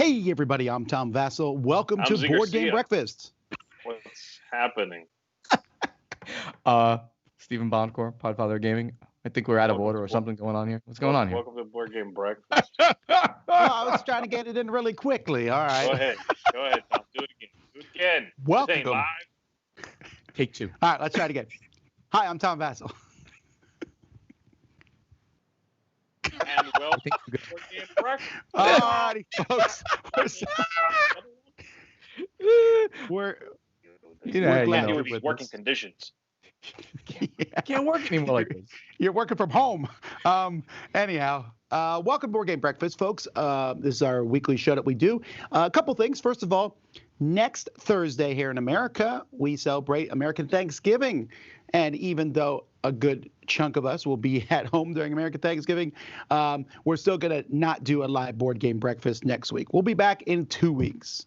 Hey, everybody, I'm Tom Vassell. Welcome to Board Game Breakfast. What's happening? Stephen Bondcore, Podfather Gaming. I think we're out of order or something going on here. What's going on here? Welcome to Board Game Breakfast. I was trying to get it in really quickly. All right. Go ahead, Tom. Do it again. Welcome. Live. Take two. All right, let's try it again. Hi, I'm Tom Vassell. And welcome to Board Game Breakfast. All righty, folks. We're glad you're these working conditions. I can't work anymore like this. You're working from home. Anyhow, welcome to Board Game Breakfast, folks. This is our weekly show that we do. A couple things. First of all, next Thursday here in America, we celebrate American Thanksgiving. And even though a good chunk of us will be at home during American Thanksgiving, we're still going to not do a live Board Game Breakfast next week. We'll be back in 2 weeks.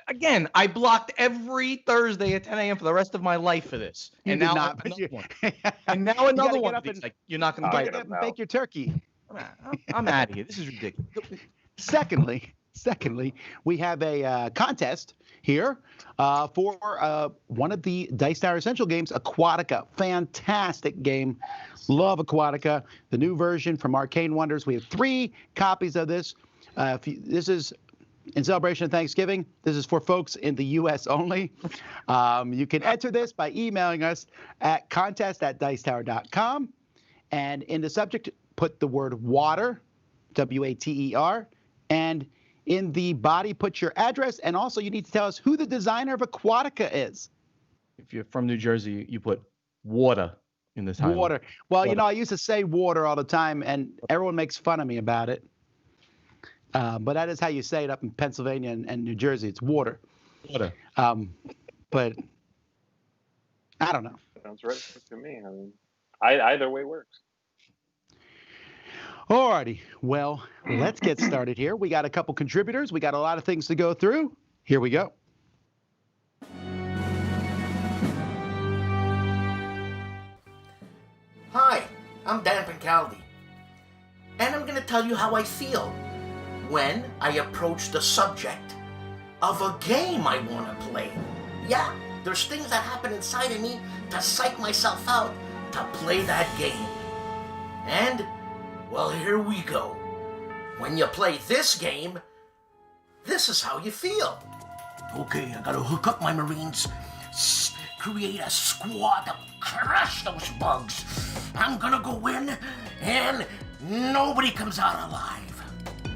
Again, I blocked every Thursday at 10 a.m. for the rest of my life for this. And now another one. And now another one. Like, you're not going to get up and bake your turkey. I'm out of here. This is ridiculous. Secondly, we have a contest here for one of the Dice Tower Essential games, Aquatica. Fantastic game. Love Aquatica. The new version from Arcane Wonders. We have 3 copies of this. This is in celebration of Thanksgiving. This is for folks in the U.S. only. You can enter this by emailing us at contest@dicetower.com. And in the subject, put the word water, W-A-T-E-R, and in the body, put your address, and also you need to tell us who the designer of Aquatica is. If you're from New Jersey, you put water in the title. Water. Well, water. You know, I used to say water all the time, and everyone makes fun of me about it. But that is how you say it up in Pennsylvania and New Jersey. It's water. Water. But I don't know. Sounds right to me. I mean, either way works. Alrighty, well, let's get started here. We got a couple contributors. We got a lot of things to go through. Here we go. Hi, I'm Dan Pincaldi, and I'm going to tell you how I feel when I approach the subject of a game I want to play. Yeah, there's things that happen inside of me to psych myself out to play that game. And well, here we go. When you play this game, this is how you feel. Okay, I gotta hook up my Marines, create a squad to crush those bugs. I'm gonna go in, and nobody comes out alive.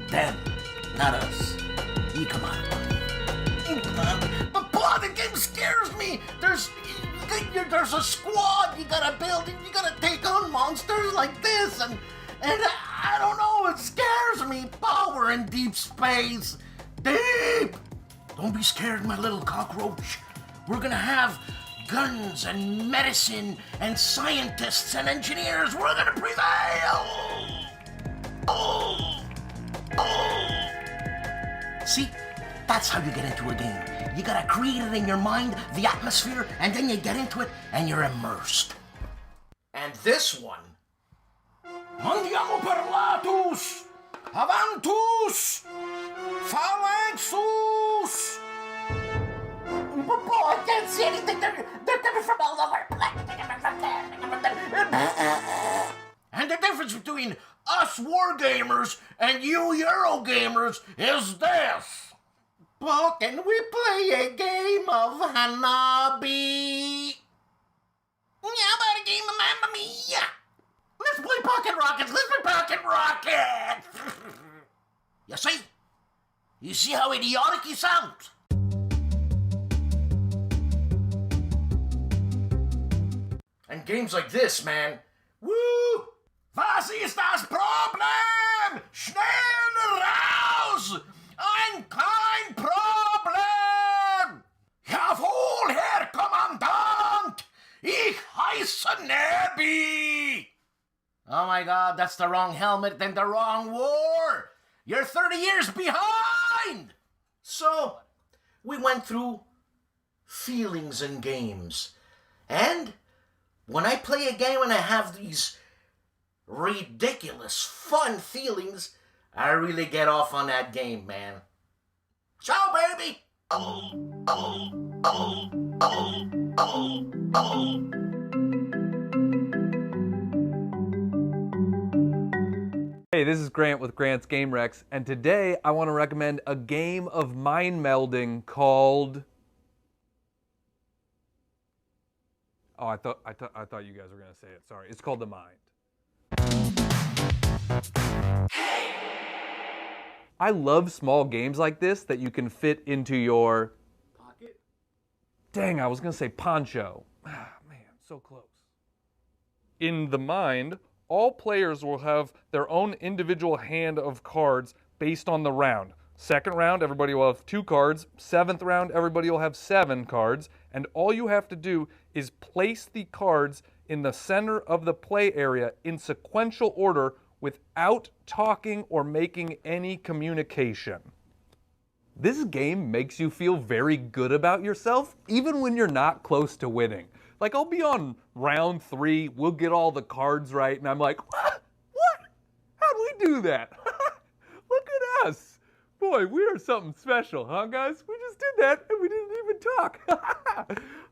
Them, not us. You come out alive. But boy, the game scares me. There's a squad you gotta build, and you gotta take on monsters like this, and I don't know, it scares me. Power in deep space. Deep! Don't be scared, my little cockroach. We're gonna have guns and medicine and scientists and engineers. We're gonna prevail! Oh! See, that's how you get into a game. You gotta create it in your mind, the atmosphere, and then you get into it and you're immersed. And this one, Andiamo per latus! Avantus! Phalanxus! Oh, I can't see anything. They're coming from all over. And the difference between us wargamers and you Eurogamers is this. But can we play a game of Hanabi? How about a game of Mamma Mia? Let's play Pocket Rockets! You see? You see how idiotic he sounds? And games like this, man. Woo! Was ist das Problem? Schnell raus! Ein kein Problem! Jawohl, Herr Kommandant! Ich heiße Nebby! Oh my God, that's the wrong helmet and the wrong war! You're 30 years behind! So, we went through feelings in games. And when I play a game and I have these ridiculous, fun feelings, I really get off on that game, man. Ciao, baby! Hey, this is Grant with Grant's Game Rex, and today I want to recommend a game of mind melding called... Oh, I thought you guys were gonna say it. Sorry, it's called The Mind. I love small games like this that you can fit into your pocket. Dang, I was gonna say poncho. Ah, man, so close. In The Mind, all players will have their own individual hand of cards based on the round. Second round, everybody will have 2 cards. 7th round, everybody will have 7 cards. And all you have to do is place the cards in the center of the play area in sequential order without talking or making any communication. This game makes you feel very good about yourself, even when you're not close to winning. Like, I'll be on round 3, we'll get all the cards right, and I'm like, what? How'd we do that? Look at us. Boy, we are something special, huh, guys? We just did that, and we didn't even talk.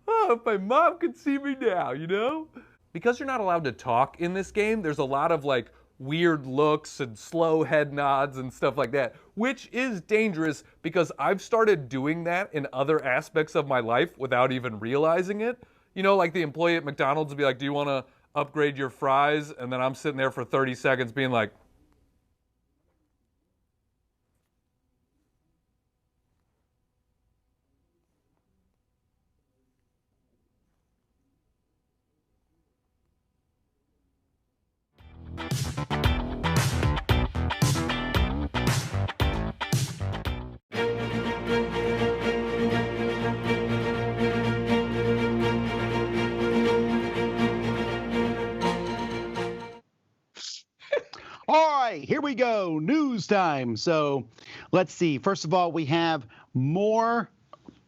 Oh, if my mom could see me now, you know? Because you're not allowed to talk in this game, there's a lot of, like, weird looks and slow head nods and stuff like that, which is dangerous because I've started doing that in other aspects of my life without even realizing it. You know, like the employee at McDonald's would be like, do you want to upgrade your fries? And then I'm sitting there for 30 seconds being like, All right, here we go. News time. So let's see. First of all, we have more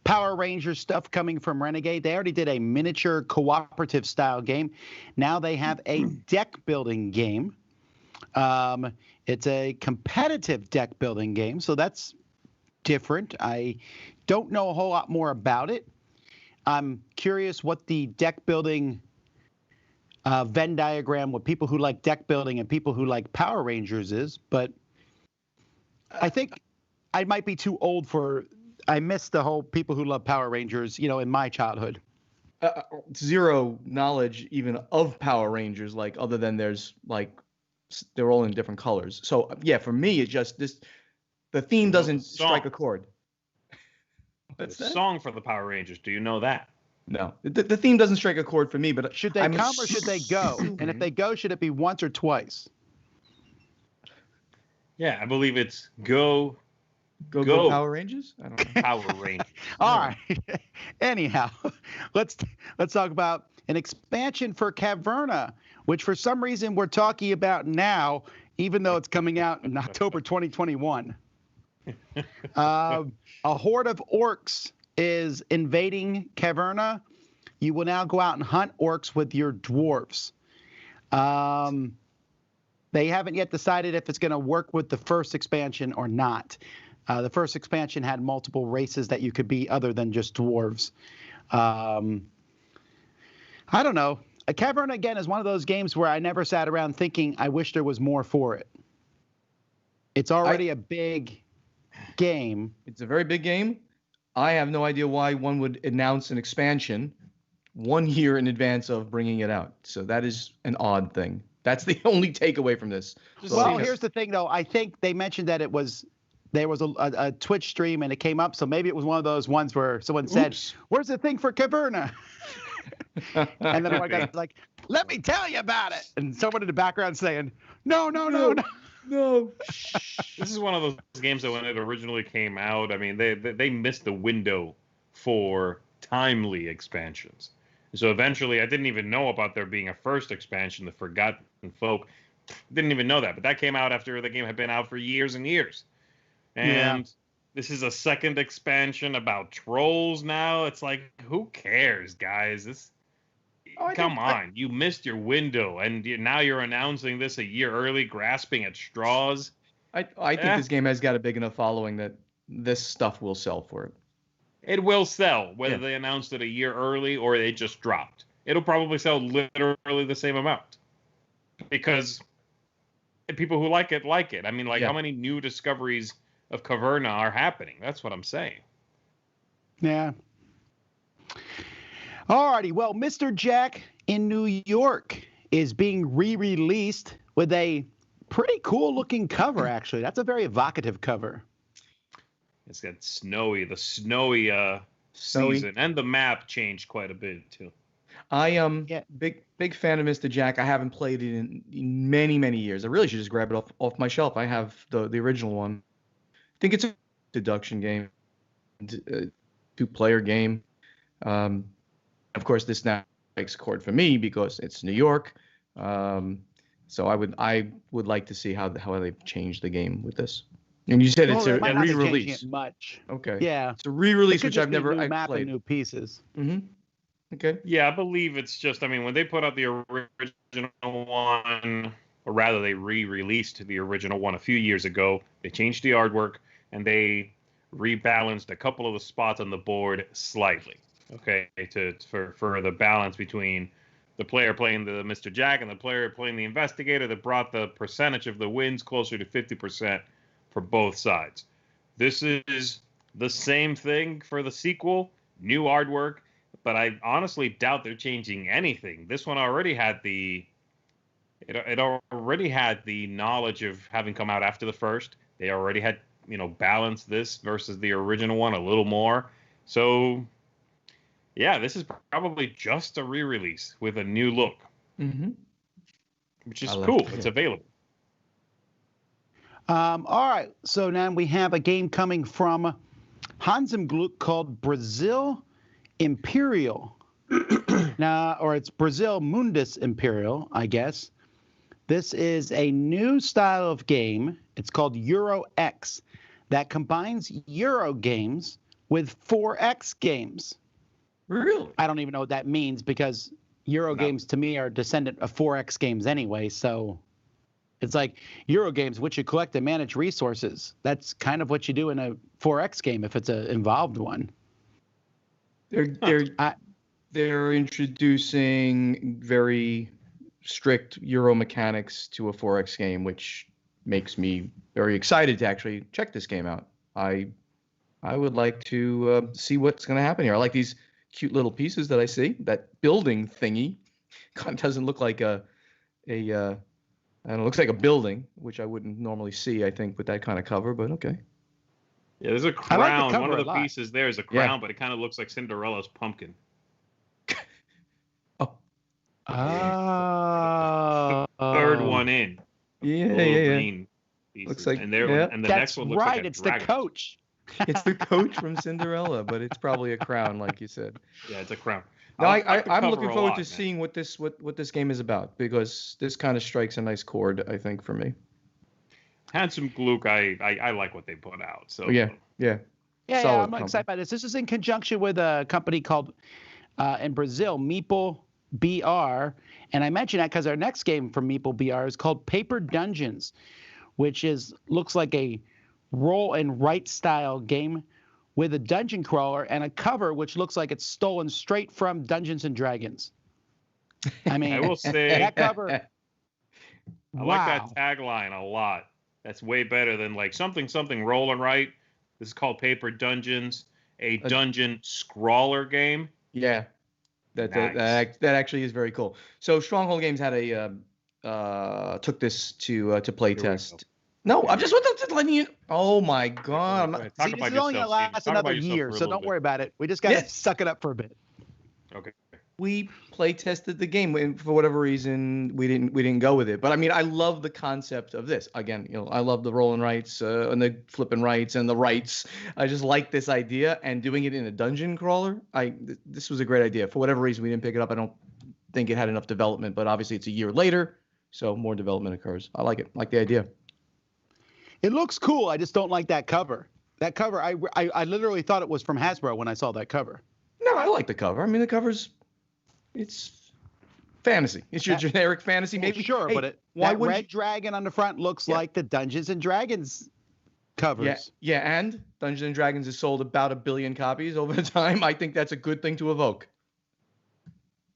Power Rangers stuff coming from Renegade. They already did a miniature cooperative style game. Now they have a deck building game. It's a competitive deck building game, so that's different. I don't know a whole lot more about it. I'm curious what the deck building Venn diagram with people who like deck building and people who like Power Rangers is, but I think I might be too old for. I miss the whole people who love Power Rangers, you know, in my childhood. Zero knowledge even of Power Rangers, like other than there's like they're all in different colors. So yeah, for me it's just this. The theme doesn't strike a chord. What's the song for the Power Rangers? Do you know that? No, the theme doesn't strike a chord for me. But should they come or should they go? And if they go, should it be once or twice? Yeah, I believe it's go Power Rangers. I don't know. Power Rangers. All right. Anyhow, let's talk about an expansion for Caverna, which for some reason we're talking about now, even though it's coming out in October 2021. A horde of orcs is invading Caverna. You will now go out and hunt orcs with your dwarves. They haven't yet decided if it's going to work with the first expansion or not. The first expansion had multiple races that you could be other than just dwarves. I don't know. Caverna, again, is one of those games where I never sat around thinking I wish there was more for it. It's already a big game. It's a very big game. I have no idea why one would announce an expansion 1 year in advance of bringing it out. So that is an odd thing. That's the only takeaway from this. Well, here's the thing, though. I think they mentioned that there was a Twitch stream and it came up. So maybe it was one of those ones where someone said, "Where's the thing for Caverna?" And then one guy's like, "Let me tell you about it." And someone in the background saying, No. This is one of those games that when it originally came out, I mean, they missed the window for timely expansions. So eventually, I didn't even know about there being a first expansion. The Forgotten Folk didn't even know that, but that came out after the game had been out for years and years. And this is a second expansion about trolls now. It's like, who cares, guys? Come on, you missed your window, and now you're announcing this a year early, grasping at straws. I think this game has got a big enough following that this stuff will sell for it. It will sell, whether they announced it a year early or they just dropped. It'll probably sell literally the same amount. Because people who like it, like it. I mean, how many new discoveries of Caverna are happening? That's what I'm saying. Yeah. Alrighty. Well, Mr. Jack in New York is being re-released with a pretty cool looking cover, actually. That's a very evocative cover. It's got the snowy season, and the map changed quite a bit too. I am big fan of Mr. Jack. I haven't played it in many years. I really should just grab it off my shelf. I have the original one. I think it's a deduction game, two-player game. Of course, this now makes a chord for me because it's New York. So I would like to see how they've changed the game with this. And you said it's a re-release. Much. Okay. Yeah. It's a re-release, which I've never map played. And new pieces. Mm-hmm. Okay. Yeah, I believe it's just. When they put out the original one, or rather, they re-released the original one a few years ago. They changed the artwork and they rebalanced a couple of the spots on the board slightly. Okay, for the balance between the player playing the Mr. Jack and the player playing the investigator, that brought the percentage of the wins closer to 50% for both sides. This is the same thing for the sequel, new artwork, but I honestly doubt they're changing anything. This one already had it already had the knowledge of having come out after the first. They already had, balanced this versus the original one a little more. So yeah, this is probably just a re-release with a new look, which is cool. It's available. All right, so now we have a game coming from Hansemglück called Brazil Imperial. Or it's Brazil Mundus Imperial, I guess. This is a new style of game. It's called Euro X that combines Euro games with 4X games. Really? I don't even know what that means because Euro games to me are descendant of 4X games anyway. So it's like Euro games, which you collect and manage resources. That's kind of what you do in a 4X game if it's an involved one. They're introducing very strict Euro mechanics to a 4X game, which makes me very excited to actually check this game out. I would like to see what's going to happen here. I like these cute little pieces that I see. That building thingy kind of doesn't look like I don't know, it looks like a building, which I wouldn't normally see, I think, with that kind of cover, but okay. Yeah, there's a crown. Like one of the pieces there is a crown, but it kind of looks like Cinderella's pumpkin. Oh. Third one in. Yeah. Looks like, and the next one looks like a it's dragon. the coach. It's the coach from Cinderella, but it's probably a crown, like you said. Yeah, it's a crown. No, I'm looking forward to seeing what this game is about, because this kind of strikes a nice chord, I think, for me. Hansemglück, I like what they put out. So Yeah, I'm excited by this. This is in conjunction with a company called in Brazil, Meeple BR, and I mention that because our next game from Meeple BR is called Paper Dungeons, which looks like a roll and write style game with a dungeon crawler and a cover which looks like it's stolen straight from Dungeons and Dragons. I mean, I will say that cover. I like that tagline a lot. That's way better than like something roll and write. This is called Paper Dungeons, a dungeon scrawler game. Yeah, that actually is very cool. So Stronghold Games had took this to play test. No, I'm just letting you. Oh my God! This is only gonna last another year, so don't worry about it. We just gotta suck it up for a bit. Okay. We play tested the game, and for whatever reason, we didn't go with it. But I mean, I love the concept of this. Again, I love the roll and writes and the flipping rights and the rights. I just like this idea, and doing it in a dungeon crawler. This was a great idea. For whatever reason, we didn't pick it up. I don't think it had enough development, but obviously it's a year later, so more development occurs. I like it. I like the idea. It looks cool. I just don't like that cover. That cover, I literally thought it was from Hasbro when I saw that cover. No, I like the cover. I mean, the cover's, it's fantasy. It's your generic fantasy. Well, Maybe sure, hey, but why that wouldn't red dragon on the front looks Yeah. like the Dungeons and Dragons covers. Yeah, and Dungeons and Dragons has sold about 1 billion copies over time. I think that's a good thing to evoke.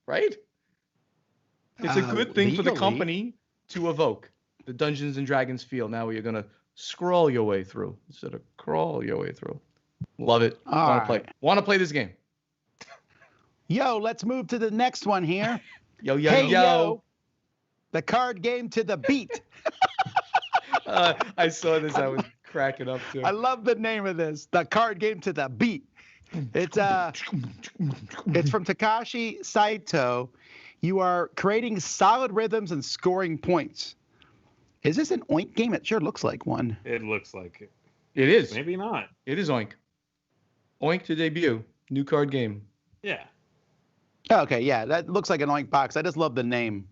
Right? It's a good thing for the Legally. company to evoke the Dungeons and Dragons feel. Now you're gonna scroll your way through instead of crawl your way through. Love it. All Want to play this game? Yo, let's move to the next one here. Yo, yo, Hey, yo. The card game to the beat. I saw this. I was cracking up too. I love the name of this. The card game to the beat. It's from Takashi Saito. You are creating solid rhythms and scoring points. Is this an Oink game? It sure looks like one. It looks like it. It is. Maybe not. It is Oink. Oink to debut. New card game. Yeah. Okay, yeah, that looks like an Oink box. I just love the name.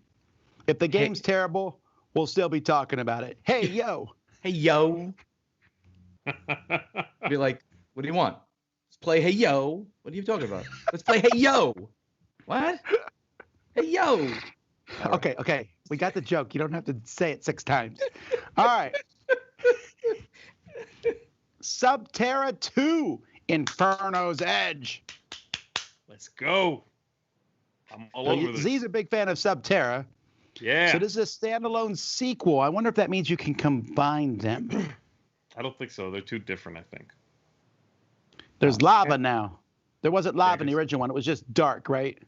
If the game's terrible, we'll still be talking about it. Hey, yo. Hey, yo. Be like, what do you want? Let's play Hey, yo. What are you talking about? Let's play Hey, yo. What? Hey, yo. Okay. We got the joke. You don't have to say it 6 times. All right. Subterra 2, Inferno's Edge. Let's go. I'm all over this. Z's a big fan of Subterra. Yeah. So this is a standalone sequel. I wonder if that means you can combine them. I don't think so. They're too different, I think. There's lava now. There wasn't lava in the there's- original one. It was just dark, right?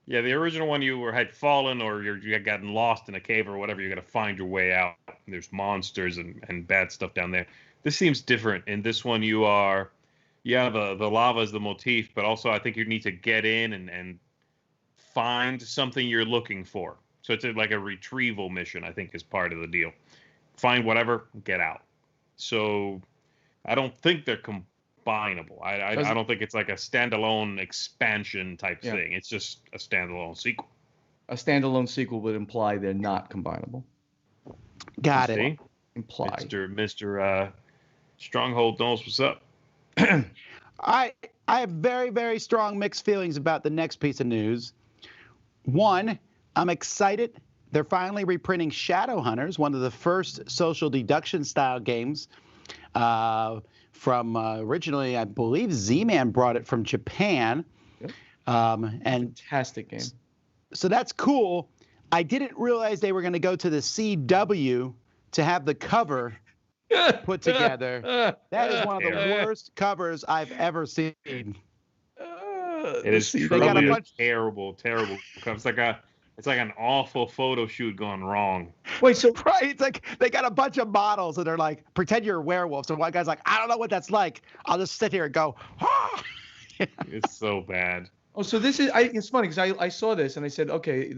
Yeah, the original one had fallen or you had gotten lost in a cave or whatever. You got to find your way out. There's monsters and bad stuff down there. This seems different. In this one, the lava is the motif, but also I think you need to get in and find something you're looking for. So it's like a retrieval mission, I think, is part of the deal. Find whatever, get out. So I don't think they're combinable. I don't think it's like a standalone expansion type thing. It's just a standalone sequel. A standalone sequel would imply they're not combinable. Got it. See? Imply. Mr. Stronghold knows what's up. I have very, very strong mixed feelings about the next piece of news. One, I'm excited. They're finally reprinting Shadowhunters, one of the first social deduction style games from originally, I believe Z-Man brought it from Japan. Yep. And Fantastic game. so that's cool. I didn't realize they were going to go to the CW to have the cover put together. That is one of the worst covers I've ever seen. It is got a truly a bunch- terrible cover. It's like an awful photo shoot gone wrong. Wait, so Right, it's like they got a bunch of models and they're like, pretend you're a werewolf. So one guy's like, I don't know what that's like. I'll just sit here and go, ah. It's so bad. so this is it's funny because I saw this and I said, okay,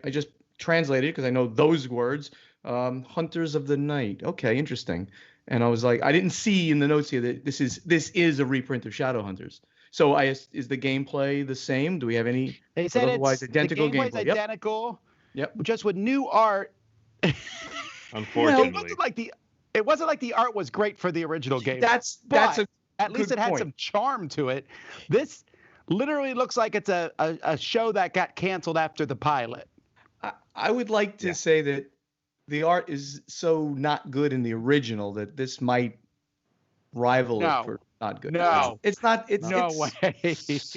I just translated because I know those words. Hunters of the Night. Okay, interesting. And I was like, I didn't see in the notes here that this is a reprint of Shadowhunters. So is the gameplay the same? Do we have any They said otherwise it's identical the gameplay's gameplay? Yep. identical. Yep. Just with new art. Unfortunately. It wasn't like the art was great for the original game. That's But a at least good it had point. some charm to it. This literally looks like it's a show that got canceled after the pilot. I would like to say that the art is so not good in the original that this might rival No. it for not good. No. It's not. It's No it's, way.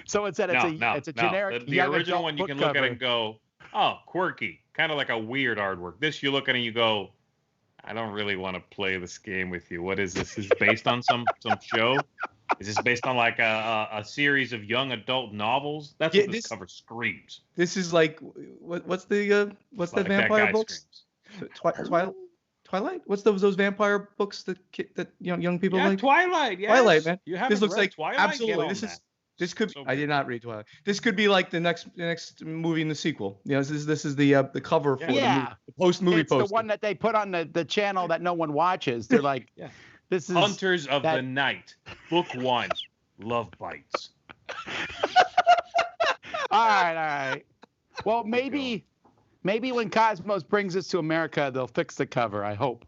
Someone said it's a generic. The young original adult one, you book can look at cover. it and go, oh, quirky, kind of like a weird artwork. This, you look at it and you go, I don't really want to play this game with you. What is this? Is it based on some show? Is this based on like a series of young adult novels? That's what this cover screams. This is like what's the Like vampire that guy books? screams. Twilight? What's those vampire books that young people Yeah, like? Twilight. Yes. Twilight, man. You haven't This looks read like Twilight? absolutely. Get on that. This could. So I good. did not read Twilight. This could be like the next movie in the sequel. You know, this is the cover for Yeah. the post movie It's poster. the one that they put on the channel that no one watches. They're like, Yeah. this is Hunters of the Night, Book 1, Love Bites. all right. Well, maybe when Cosmos brings this to America, they'll fix the cover. I hope.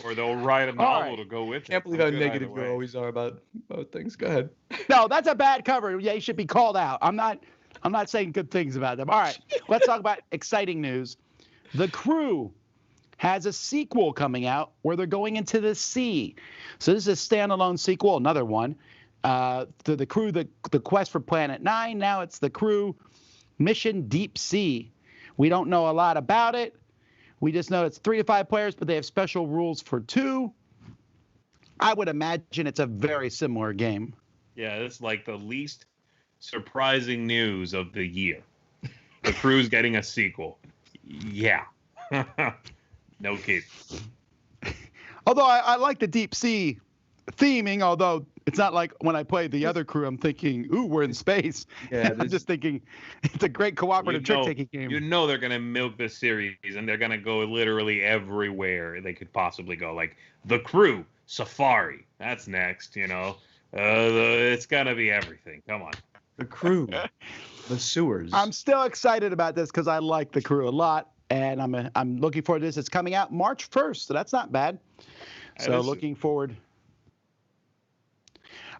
Or they'll write a novel to go with it. Can't believe how negative you always are about things. Go ahead. No, that's a bad cover. Yeah, you should be called out. I'm not saying good things about them. All right, let's talk about exciting news. The Crew has a sequel coming out where they're going into the sea. So this is a standalone sequel, another one. To The Crew, the Quest for Planet 9. Now it's The Crew Mission Deep Sea. We don't know a lot about it. We just know it's 3 to 5 players, but they have special rules for 2. I would imagine it's a very similar game. Yeah, it's like the least surprising news of the year. The Crew's getting a sequel. Yeah. No kidding. Although I like the deep sea theming, although it's not like when I played the other Crew, I'm thinking, ooh, we're in space. Yeah, I'm just thinking it's a great cooperative trick-taking game. You know they're going to milk this series, and they're going to go literally everywhere they could possibly go. Like, The Crew, Safari. That's next, you know. It's going to be everything. Come on. The Crew. The sewers. I'm still excited about this because I like The Crew a lot. And I'm looking forward to this. It's coming out March 1st, so that's not bad. So looking forward.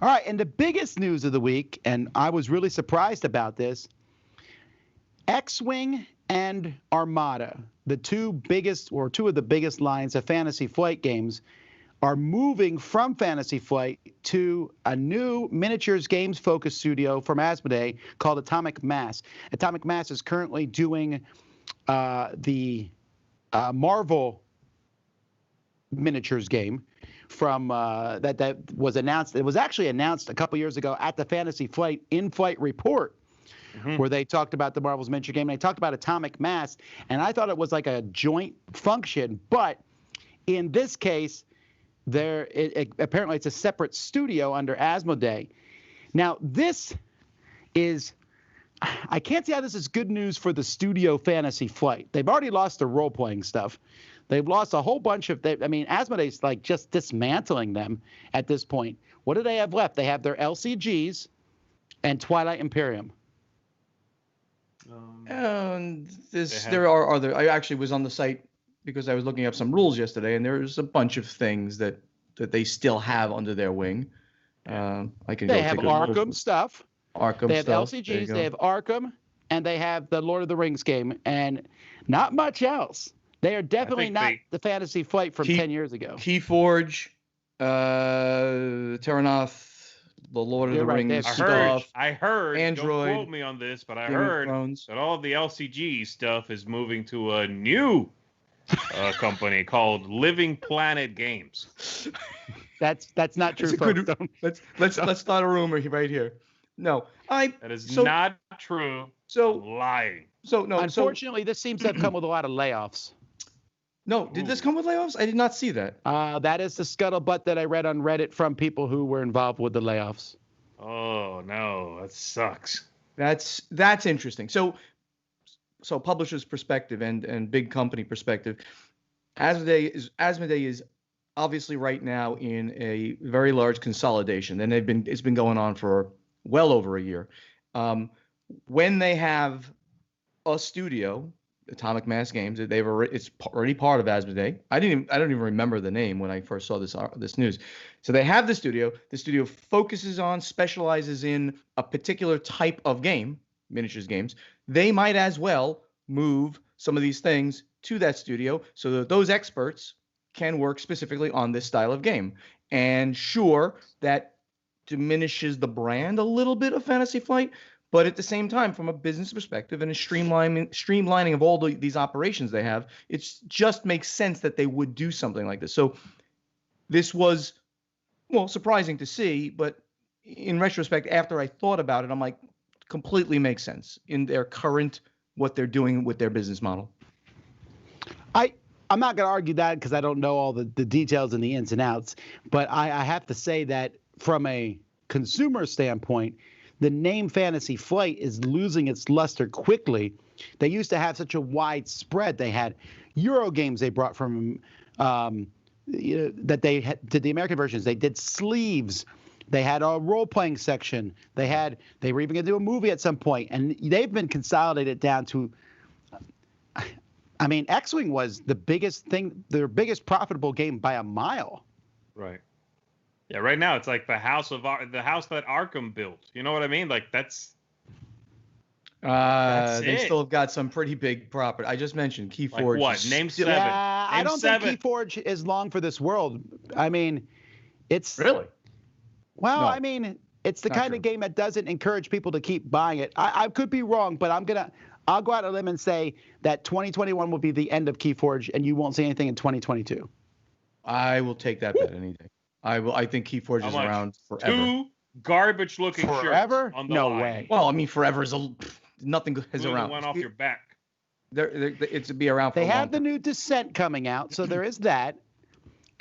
All right, and the biggest news of the week, and I was really surprised about this, X-Wing and Armada, the two of the biggest lines of Fantasy Flight games, are moving from Fantasy Flight to a new miniatures games focused studio from Asmodee called Atomic Mass. Atomic Mass is currently doing the Marvel miniatures game from that was announced. It was actually announced a couple years ago at the Fantasy Flight in-flight report, where they talked about the Marvel's miniature game. And they talked about Atomic Mass, and I thought it was like a joint function. But in this case, apparently it's a separate studio under Asmodee. Now this is. I can't see how this is good news for the studio Fantasy Flight. They've already lost their role-playing stuff. They've lost a whole bunch of. Asmodee's like just dismantling them at this point. What do they have left? They have their LCGs and Twilight Imperium. There are other. I actually was on the site because I was looking up some rules yesterday, and there's a bunch of things that they still have under their wing. I can. They have Arkham stuff. They have LCGs, they have Arkham, and they have the Lord of the Rings game, and not much else. They are definitely not the Fantasy Flight from 10 years ago. Keyforge, Terranoth, the Lord of the Rings stuff. I heard, Android, don't quote me on this, but I heard that all the LCG stuff is moving to a new company called Living Planet Games. That's not true, folks. Let's start a rumor right here. No, that is not true. So I'm lying. Unfortunately, this seems to have come with a lot of layoffs. No, did this come with layoffs? I did not see that. That is the scuttlebutt that I read on Reddit from people who were involved with the layoffs. Oh no, that sucks. That's interesting. So publisher's perspective and big company perspective, Asmodee is obviously right now in a very large consolidation, and it's been going on for well over a year. When they have a studio, Atomic Mass Games, it's already part of Asmodee. I don't even remember the name when I first saw this news. So they have the studio. The studio specializes in a particular type of game, miniatures games. They might as well move some of these things to that studio so that those experts can work specifically on this style of game. And sure, that diminishes the brand a little bit of Fantasy Flight, but at the same time, from a business perspective and a streamlining of all these operations they have, it just makes sense that they would do something like this. So this was, surprising to see, but in retrospect, after I thought about it, I'm like, completely makes sense in their current, what they're doing with their business model. I'm not going to argue that because I don't know all the details and the ins and outs, but I have to say that from a consumer standpoint, the name Fantasy Flight is losing its luster quickly. They used to have such a wide spread. They had Euro games they brought from that they did the American versions. They did sleeves. They had a role-playing section. They were even going to do a movie at some point, and they've been consolidated down to I mean, X-Wing was the biggest thing, their biggest profitable game by a mile. Right. Yeah. Right now, it's like the house that Arkham built. You know what I mean? Like that's They it. still have got some pretty big property. I just mentioned Keyforge. Like what? Name still- 7. Yeah, I Name don't 7. think Keyforge is long for this world. I mean, it's Really? well, No. I mean, it's the Not kind true. of game that doesn't encourage people to keep buying it. I could be wrong, but I'll go out on a limb and say that 2021 will be the end of Keyforge, and you won't see anything in 2022. I will take that bet any day. I think Keyforge How is much? around forever. 2 garbage-looking shirts Forever? on the No line. way. Well, I mean, forever is nothing is Glue that around. went off your back. It's to be around for They a long have the time. new Descent coming out, so there is that.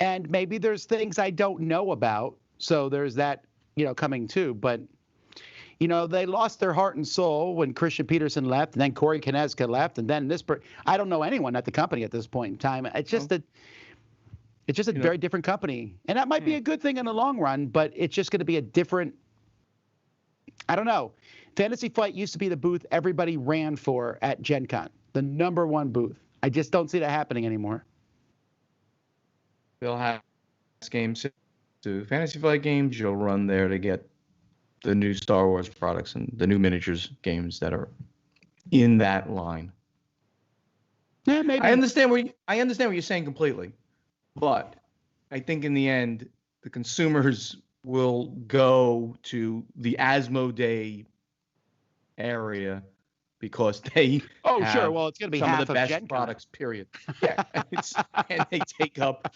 And maybe there's things I don't know about, so there's that, coming too. But, they lost their heart and soul when Christian Peterson left, and then Corey Kineska left, and then I don't know anyone at the company at this point in time. It's just a very different company. And that might be a good thing in the long run, but it's just going to be a different, I don't know. Fantasy Flight used to be the booth everybody ran for at Gen Con, the #1 booth. I just don't see that happening anymore. They'll have games to Fantasy Flight games. You'll run there to get the new Star Wars products and the new miniatures games that are in that line. Yeah, maybe. I understand what you're saying completely, but I think in the end, the consumers will go to the Asmodee area because they Oh, have sure. Well, it's going to be some half of the best Gen Con. products. Period. Yeah, and they take up.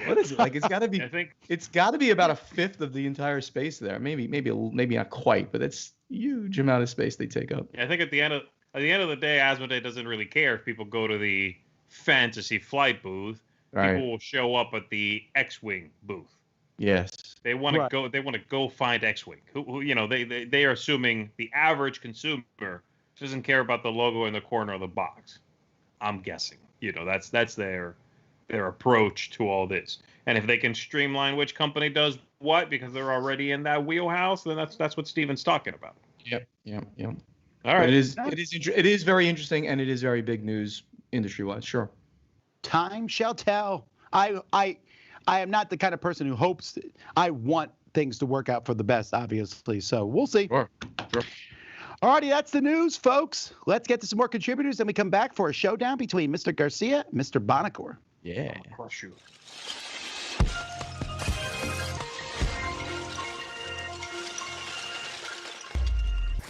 What is it like? It's got to be. I think It's got to be about a fifth of the entire space there. Maybe not quite, but it's a huge amount of space they take up. I think at the end of the day, Asmodee doesn't really care if people go to the Fantasy Flight booth. Right. People will show up at the X-Wing booth. Yes. They want to Right. go. They want to go find X-Wing. Who they are assuming the average consumer doesn't care about the logo in the corner of the box. I'm guessing. That's their approach to all this. And if they can streamline which company does what because they're already in that wheelhouse, then that's what Steven's talking about. Yep. All But right. it is very interesting, and it is very big news industry-wise. Sure. Time shall tell. I am not the kind of person who hopes. I want things to work out for the best, obviously. So we'll see. Sure. Alrighty, that's the news, folks. Let's get to some more contributors, and we come back for a showdown between Mr. Garcia and Mr. Bonacore. Yeah. Crush you.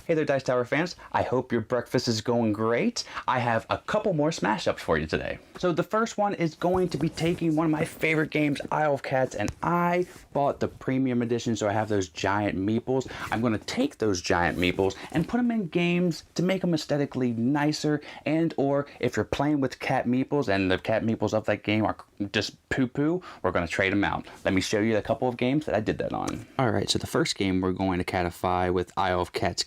Hey there, Dice Tower fans. I hope your breakfast is going great. I have a couple more smash ups for you today. So the first one is going to be taking one of my favorite games, Isle of Cats, and I bought the premium edition, so I have those giant meeples. I'm going to take those giant meeples and put them in games to make them aesthetically nicer, and or if you're playing with cat meeples and the cat meeples of that game are just poo-poo, we're going to trade them out. Let me show you a couple of games that I did that on. Alright, so the first game we're going to catify with Isle of Cats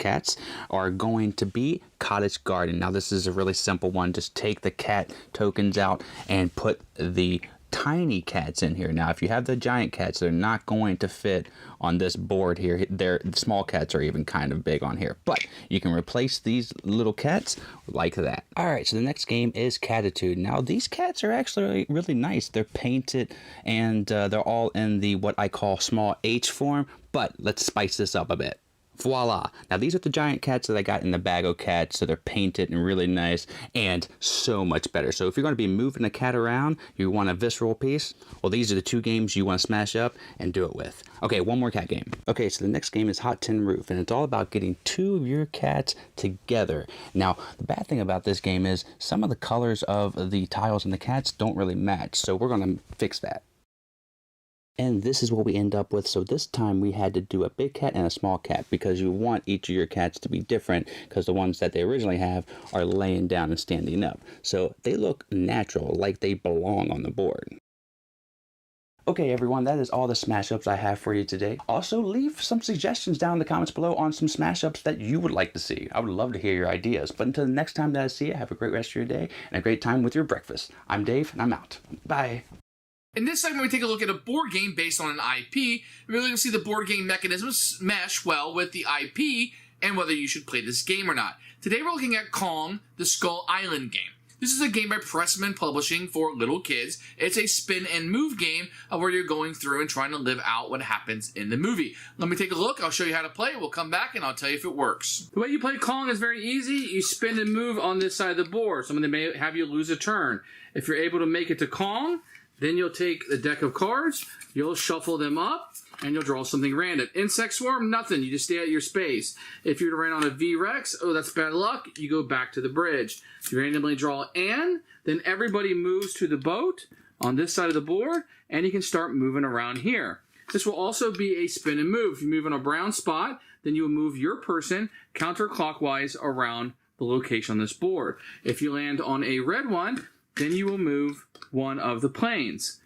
are going to be Cottage Garden. Now this is a really simple one. Just take the cat tokens out and put the tiny cats in here. Now if you have the giant cats, they're not going to fit on this board here. The small cats are even kind of big on here, but you can replace these little cats like that. Alright, so the next game is Catitude. Now these cats are actually really nice. They're painted and they're all in the what I call small H form, but let's spice this up a bit. Voila. Now these are the giant cats that I got in the bag of cats, so they're painted and really nice and so much better. So if you're going to be moving a cat around, you want a visceral piece, well these are the two games you want to smash up and do it with. Okay, one more cat game. Okay, so the next game is Hot Tin Roof, and it's all about getting two of your cats together. Now the bad thing about this game is some of the colors of the tiles and the cats don't really match, so we're going to fix that. And this is what we end up with. So this time we had to do a big cat and a small cat because you want each of your cats to be different because the ones that they originally have are laying down and standing up. So they look natural, like they belong on the board. Okay everyone, that is all the smash ups I have for you today. Also leave some suggestions down in the comments below on some smash ups that you would like to see. I would love to hear your ideas. But until the next time that I see you, have a great rest of your day and a great time with your breakfast. I'm Dave and I'm out. Bye. In this segment, we take a look at a board game based on an IP, and we're going to see the board game mechanisms mesh well with the IP and whether you should play this game or not. Today, we're looking at Kong, the Skull Island game. This is a game by Pressman Publishing for little kids. It's a spin and move game where you're going through and trying to live out what happens in the movie. Let me take a look. I'll show you how to play it. We'll come back and I'll tell you if it works. The way you play Kong is very easy. You spin and move on this side of the board. Someone may have you lose a turn. If you're able to make it to Kong, then you'll take the deck of cards, you'll shuffle them up, and you'll draw something random. Insect Swarm, nothing. You just stay at your space. If you're to land on a V-Rex, oh, that's bad luck. You go back to the bridge. You randomly draw N, then everybody moves to the boat on this side of the board, and you can start moving around here. This will also be a spin and move. If you move on a brown spot, then you will move your person counterclockwise around the location on this board. If you land on a red one, then you will move one of the planes.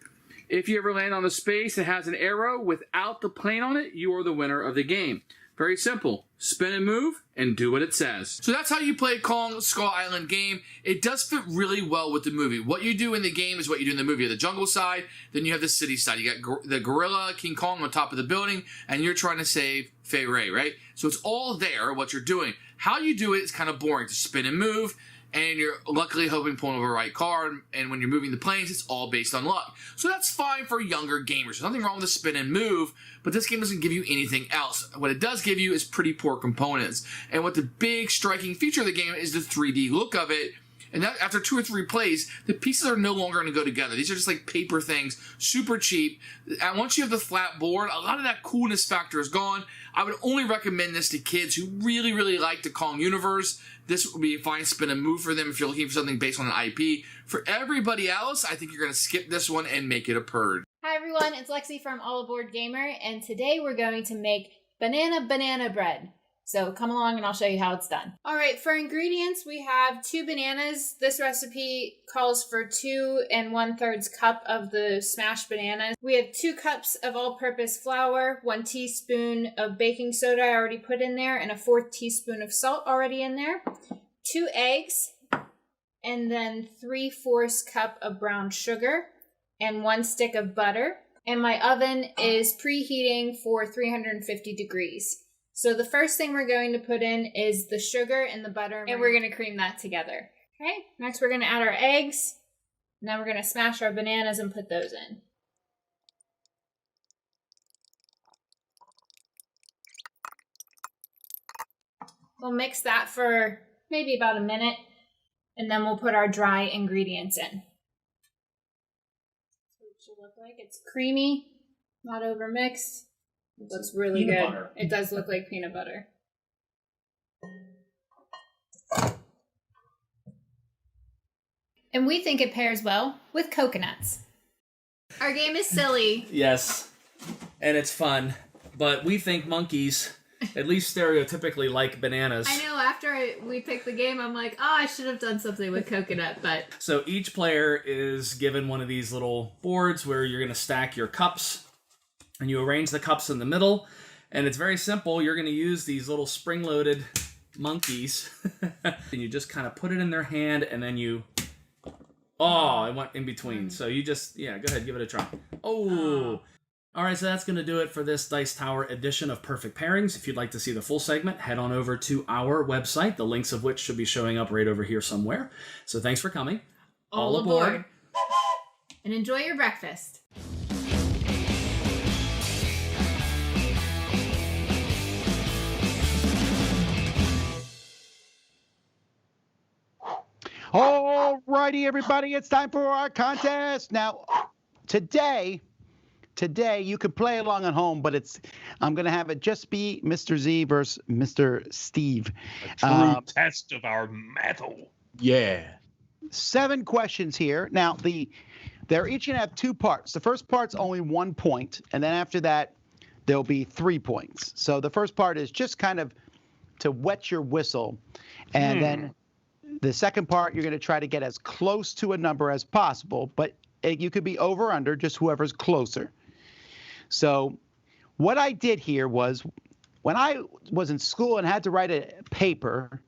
If you ever land on a space that has an arrow without the plane on it, you are the winner of the game. Very simple. Spin and move and do what it says. So that's how you play Kong Skull Island game. It does fit really well with the movie. What you do in the game is what you do in the movie. You have the jungle side, then you have the city side. You got the gorilla, King Kong on top of the building, and you're trying to save Fay Ray, right? So it's all there, what you're doing. How you do it is kind of boring. To spin and move, and you're luckily hoping pulling over the right card, and when you're moving the planes, it's all based on luck. So that's fine for younger gamers. There's nothing wrong with the spin and move, but this game doesn't give you anything else. What it does give you is pretty poor components. And what the big striking feature of the game is the 3D look of it. And that, after 2 or 3 plays, the pieces are no longer going to go together. These are just like paper things, super cheap. And once you have the flat board, a lot of that coolness factor is gone. I would only recommend this to kids who really, really like the Kong universe. This would be a fine spin and move for them if you're looking for something based on an IP. For everybody else, I think you're going to skip this one and make it a purge. Hi everyone, it's Lexi from All Aboard Gamer, and today we're going to make banana bread. So come along and I'll show you how it's done. All right, for ingredients, we have 2 bananas. This recipe calls for 2 1/3 cup of the smashed bananas. We have 2 cups of all-purpose flour, 1 teaspoon of baking soda I already put in there, and a 1/4 teaspoon of salt already in there. 2 eggs, and then 3/4 cup of brown sugar, and 1 stick of butter. And my oven is preheating for 350 degrees. So the first thing we're going to put in is the sugar and the butter, and we're going to cream that together. Okay, next we're going to add our eggs. Now we're going to smash our bananas and put those in. We'll mix that for maybe about a minute, and then we'll put our dry ingredients in. So it should look like it's creamy, not overmixed. It looks really good. Butter. It does look like peanut butter. And we think it pairs well with coconuts. Our game is silly. Yes, and it's fun, but we think monkeys, at least stereotypically, like bananas. I know, after we picked the game, I'm like, oh, I should have done something with coconut, but... So each player is given one of these little boards where you're going to stack your cups, and you arrange the cups in the middle, and it's very simple. You're going to use these little spring-loaded monkeys, and you just kind of put it in their hand, and then you... Oh, it went in between. So you just, go ahead, give it a try. Oh. All right, so that's going to do it for this Dice Tower edition of Perfect Pairings. If you'd like to see the full segment, head on over to our website, the links of which should be showing up right over here somewhere. So thanks for coming. All aboard. And enjoy your breakfast. All righty, everybody, it's time for our contest. Now, today you can play along at home, but I'm going to have it just be Mr. Z versus Mr. Steve. A true test of our mettle. Yeah. 7 questions here. Now, they're each going to have 2 parts. The first part's only 1 point, and then after that, there'll be 3 points. So the first part is just kind of to wet your whistle, and then the second part, you're going to try to get as close to a number as possible, but you could be over or under, just whoever's closer. So what I did here was when I was in school and had to write a paper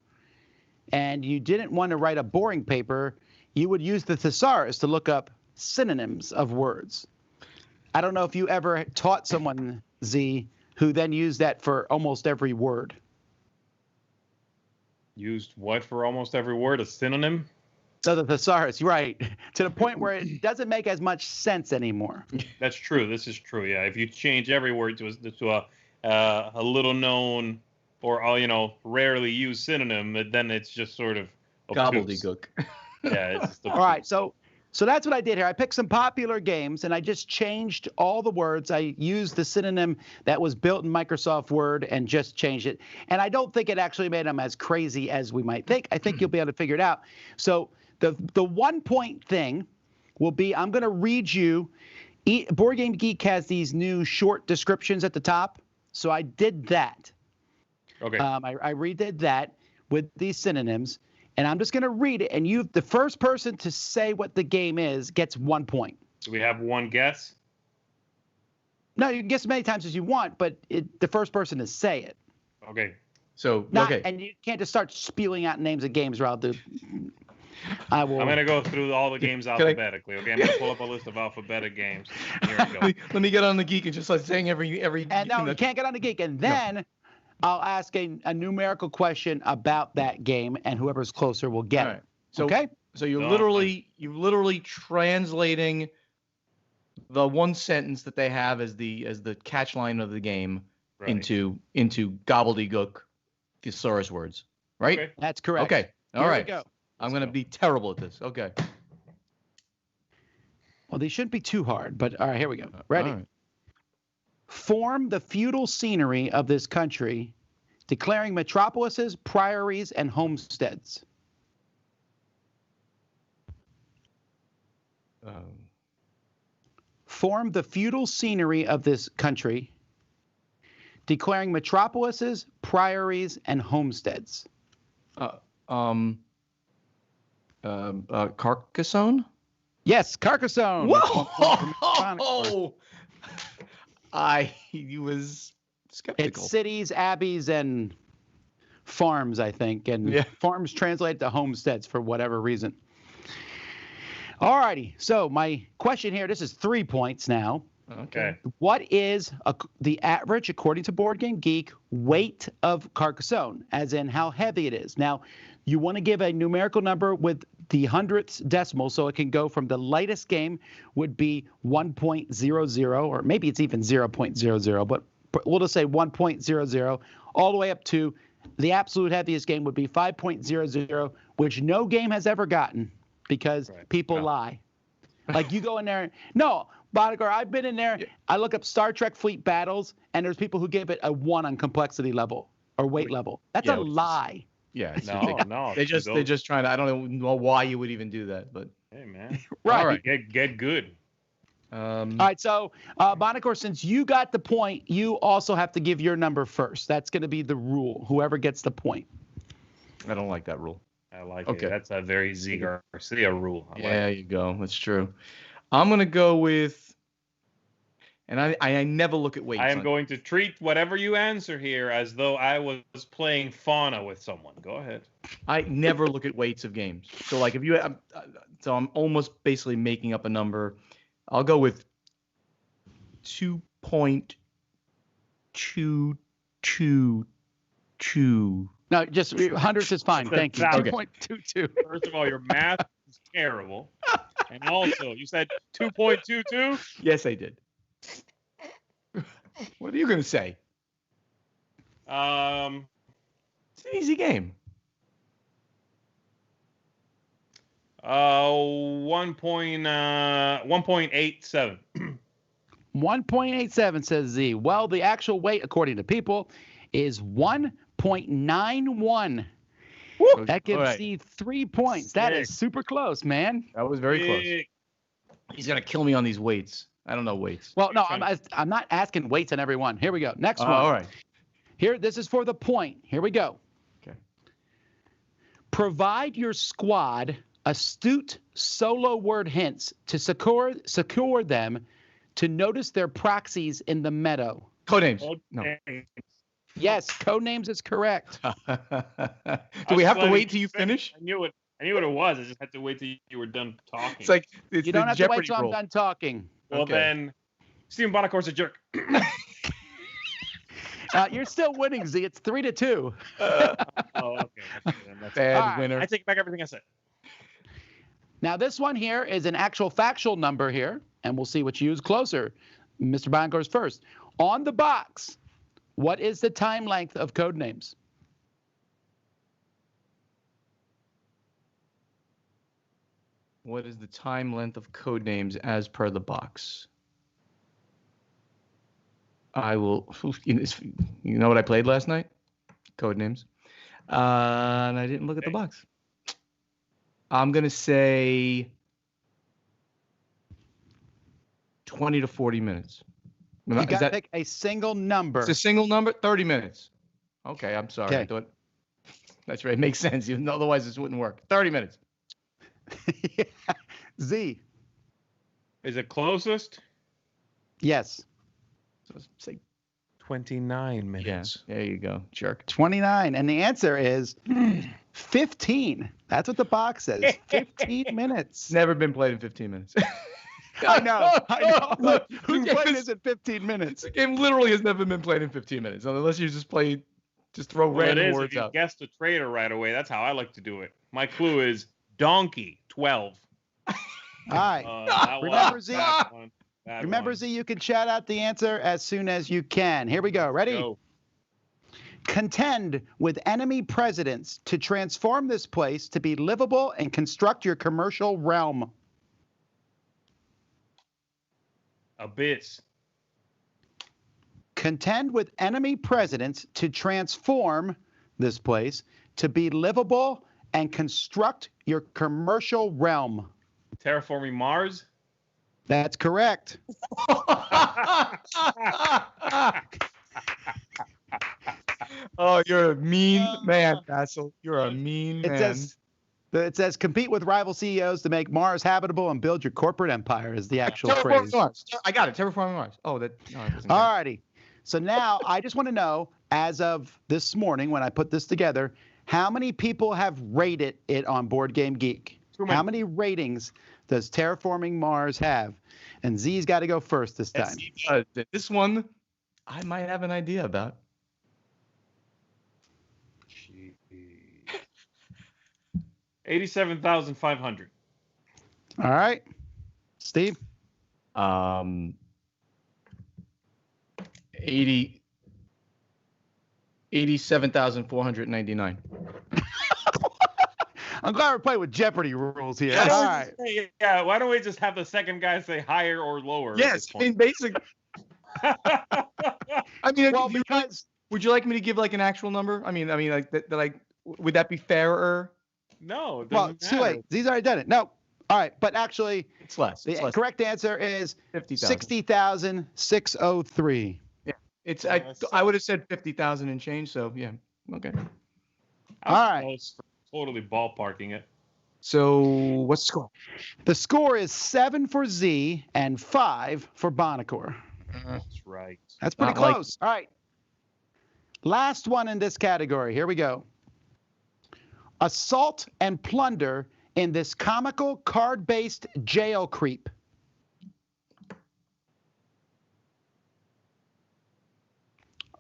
and you didn't want to write a boring paper, you would use the thesaurus to look up synonyms of words. I don't know if you ever taught someone, Z, who then used that for almost every word. Used what for almost every word? A synonym? So the thesaurus, right, to the point where it doesn't make as much sense anymore. That's true. This is true. Yeah, if you change every word to a little known or rarely used synonym, then it's just sort of obtuse. Gobbledygook. Yeah. It's just All right, so that's what I did here. I picked some popular games and I just changed all the words. I used the synonym that was built in Microsoft Word and just changed it. And I don't think it actually made them as crazy as we might think. I think you'll be able to figure it out. So the 1 point thing will be, I'm going to read you. Board Game Geek has these new short descriptions at the top. So I did that. Okay. I redid that with these synonyms. And I'm just going to read it, and the first person to say what the game is gets 1 point. So we have one guess? No, you can guess as many times as you want, but the first person to say it. Okay. So, And you can't just start spewing out names of games, or I'll do. I'm going to go through all the games alphabetically. Okay, I'm going to pull up a list of alphabetic games. Here we go. Let me get on the Geek and just start saying every. And no, you can't get on the Geek, and then. No. I'll ask a numerical question about that game, and whoever's closer will get it. So, okay? So you're literally translating the one sentence that they have as the catch line of the game into gobbledygook thesaurus words, right? Okay. That's correct. Okay. All right. Here we go. I'm going to be terrible at this. Okay. Well, they shouldn't be too hard, but all right, here we go. Ready? All right. Form the feudal scenery of this country, declaring metropolises, priories, and homesteads. Form the feudal scenery of this country, declaring metropolises, priories, and homesteads. Carcassonne? Yes, Carcassonne. Whoa! I was skeptical. It's cities, abbeys, and farms, I think. And farms translate to homesteads for whatever reason. All righty. So my question here, this is 3 points now. Okay. What is the average, according to Board Game Geek, weight of Carcassonne, as in how heavy it is? Now, you want to give a numerical number with the hundredths decimal, so it can go from the lightest game would be 1.00, or maybe it's even 0.00, but we'll just say 1.00, all the way up to the absolute heaviest game would be 5.00, which no game has ever gotten because people lie. Like you go in there, no, Boddicker, I've been in there. I look up Star Trek Fleet Battles, and there's people who give it a 1 on complexity level or weight level. That's a lie. Yeah, no. They're just trying to. I don't know why you would even do that, but hey, man, right? All right. Get good. All right, so Boddicker, since you got the point, you also have to give your number first. That's going to be the rule. Whoever gets the point. I don't like that rule. I like it. That's a very Z Garcia rule. There you go. That's true. I'm gonna go with. And I never look at weights. I am going to treat whatever you answer here as though I was playing fauna with someone. Go ahead. I never look at weights of games. So like if you, so I'm almost basically making up a number. I'll go with 2.222. No, just hundredths is fine. Thank you. Okay. 2.22. First of all, your math is terrible. And also, you said 2.22? Yes, I did. What are you going to say? It's an easy game. 1.87. 1.87 says Z. Well, the actual weight, according to people, is 1.91. Woo! That gives Z 3 points. That is super close, man. That was very close. He's going to kill me on these weights. I don't know weights. Well, no, I'm not asking weights on every one. Here we go. Next one. All right. Here, this is for the point. Here we go. Okay. Provide your squad astute solo word hints to secure them to notice their proxies in the meadow. Codenames. No. Yes, codenames is correct. Do we have to wait till you finish? I knew what it was. I just had to wait till you were done talking. It's like you don't have to wait till I'm done talking. Well, then, Stephen Bonnecor's a jerk. You're still winning, Z. It's 3-2. Oh, okay. Bad winner. I take back everything I said. Now, this one here is an actual factual number here, and we'll see which you use closer. Mr. Boncour's first. On the box, what is the time length of Codenames? What is the time length of Codenames as per the box? I will. You know what I played last night? Codenames. And I didn't look at the box. I'm going to say 20 to 40 minutes. You got to pick a single number. It's a single number? 30 minutes. Okay, I'm sorry. Okay. I thought that's right. It makes sense. Otherwise, this wouldn't work. 30 minutes. Yeah. Z. Is it closest? Yes. So let's say 29 minutes. Yeah, there you go, jerk. 29. And the answer is 15. That's what the box says. 15 minutes. Never been played in 15 minutes. I know. Look, who's playing this in 15 minutes? The game literally has never been played in 15 minutes, unless you just throw random words out. If you guessed the traitor right away, that's how I like to do it. My clue is donkey, 12. All right. Remember, Z, you can shout out the answer as soon as you can. Here we go. Ready? Go. Contend with enemy presidents to transform this place to be livable and construct your commercial realm. Abyss. Contend with enemy presidents to transform this place to be livable and construct your commercial realm. Terraforming Mars. That's correct. Oh, you're a mean man, Basil. You're a mean man. It says compete with rival CEOs to make Mars habitable and build your corporate empire is the actual phrase. Mars. I got it. Terraforming Mars. Oh, that. No, all righty. So now I just want to know, as of this morning when I put this together, how many people have rated it on Board Game Geek? How many ratings does Terraforming Mars have? And Z's got to go first this time. This one, I might have an idea about. 87,500. All right. Steve? 87,499. I'm glad we're playing with Jeopardy rules here. Yeah, all right. Yeah, why don't we just have the second guy say higher or lower? Yes, I mean, basically. I mean, well, because would you like me to give like an actual number? I mean, like that. Like, would that be fairer? No. Well, too late. He's already done it. No. All right, but actually, it's less. The correct answer is 60,000. 60,603. Yeah, it's. I would have said 50,000 and change. So yeah, okay. All right. Totally ballparking it. So what's the score? The score is 7 for Z and 5 for Boncour. That's right. That's pretty close. All right. Last one in this category. Here we go. Assault and plunder in this comical card-based jail creep.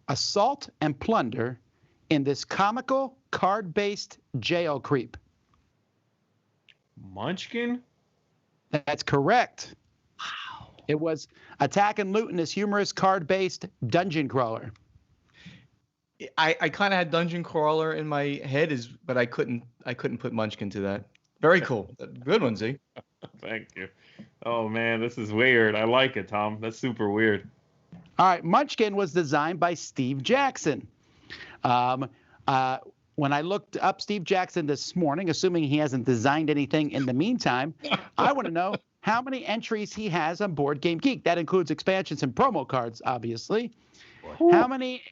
Assault and plunder in this comical card-based jail creep. Munchkin? That's correct. Wow. It was attack and loot in this humorous card-based dungeon crawler. I kind of had dungeon crawler in my head, but I couldn't put Munchkin to that. Very cool. Good one, Z. Thank you. Oh man, this is weird. I like it, Tom. That's super weird. All right, Munchkin was designed by Steve Jackson. When I looked up Steve Jackson this morning, assuming he hasn't designed anything in the meantime, I want to know how many entries he has on Board Game Geek. That includes expansions and promo cards, obviously. Ooh. How many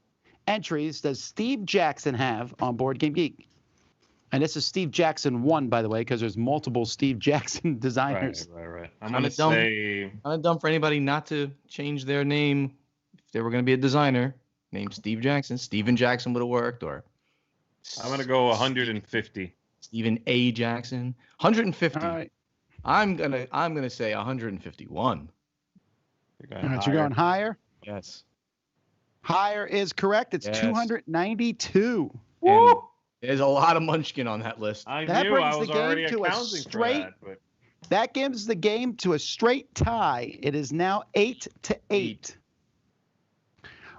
entries does Steve Jackson have on Board Game Geek? And this is Steve Jackson 1, by the way, because there's multiple Steve Jackson designers. Right. I'm going to say... Kind of dumb for anybody not to change their name if they were going to be a designer. Named Steve Jackson. Steven Jackson would have worked, or... I'm going to go 150. Stephen A. Jackson. 150. All right. I'm gonna say 151. All right, you're going higher? Yes. Higher is correct. It's 292. And there's a lot of Munchkin on that list. I knew I was already accounting for that. But... That gives the game to a straight tie. It is now 8-8.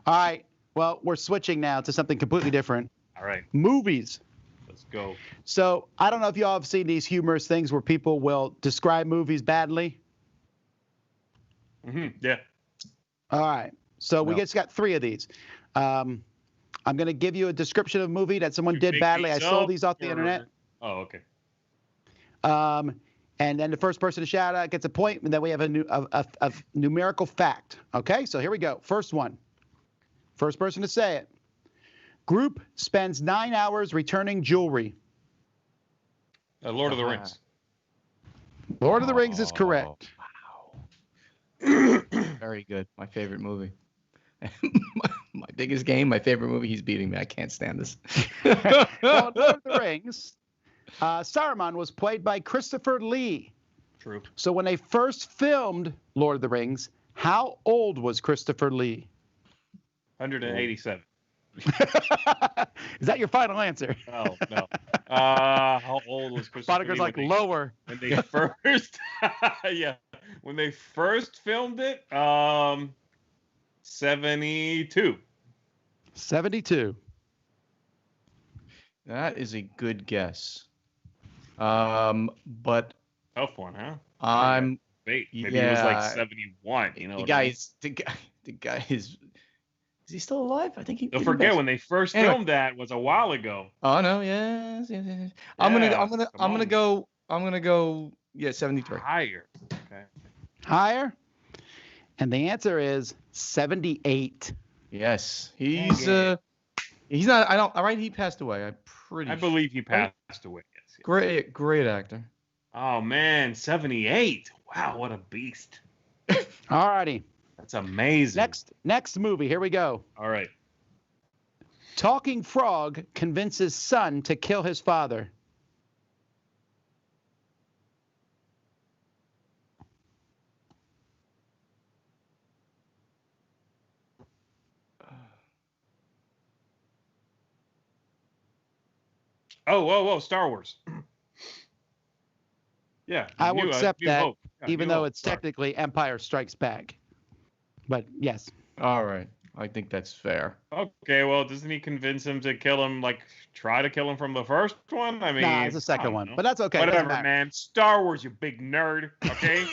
All right. Well, we're switching now to something completely different. All right. Movies. Let's go. So I don't know if y'all have seen these humorous things where people will describe movies badly. Yeah. All right. So we just got 3 of these. I'm going to give you a description of a movie that someone did badly. I stole these off the internet. Oh, okay. And then the first person to shout out gets a point, and then we have a numerical fact. Okay, so here we go. First one. First person to say it. Group spends 9 hours returning jewelry. Lord of the Rings. Lord of the Rings is correct. Wow. Very good. My favorite movie. my biggest game, my favorite movie. He's beating me. I can't stand this. Well, Lord of the Rings, Saruman was played by Christopher Lee. True. So when they first filmed Lord of the Rings, how old was Christopher Lee? 187. Is that your final answer? Oh, no. How old was Christopher Bonager's Lee like lower. when they first, yeah, when they first filmed it? 72. 72. That is a good guess. But Tough one, huh? maybe Maybe it was like 71. You know, the guy is he still alive? I think he. Don't forget when they first filmed that was a while ago. Oh no, yes. I'm gonna go. Yeah, 73. Higher. Okay. Higher? And the answer is 78. Yes, he's not. I don't. All right, he passed away. I believe he passed away. Yes. Great actor. Oh man, 78. Wow, what a beast. All righty. That's amazing. Next movie. Here we go. All right. Talking frog convinces son to kill his father. Oh, whoa, Star Wars. Yeah. I will accept that, even though it's Sorry. technically Empire Strikes Back. But yes. All right. I think that's fair. Okay, well, doesn't he convince him to kill him, like, try to kill him from the first one? I mean, Nah, it's the second one. But that's okay. Whatever, man. Star Wars, you big nerd, okay?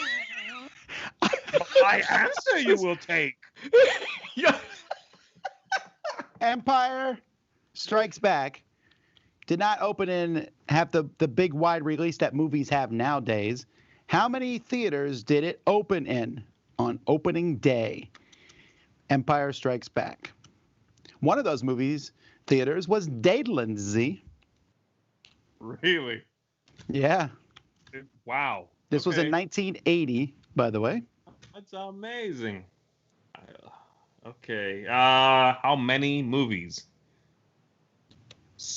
My answer you will take. Yeah. Empire Strikes Back did not open in have the big wide release that movies have nowadays. How many theaters did it open in on opening day? Empire Strikes Back. One of those movies theaters was Dadeland, Z. Really? Yeah. Wow. This was in 1980, by the way. That's amazing. Okay. How many movies?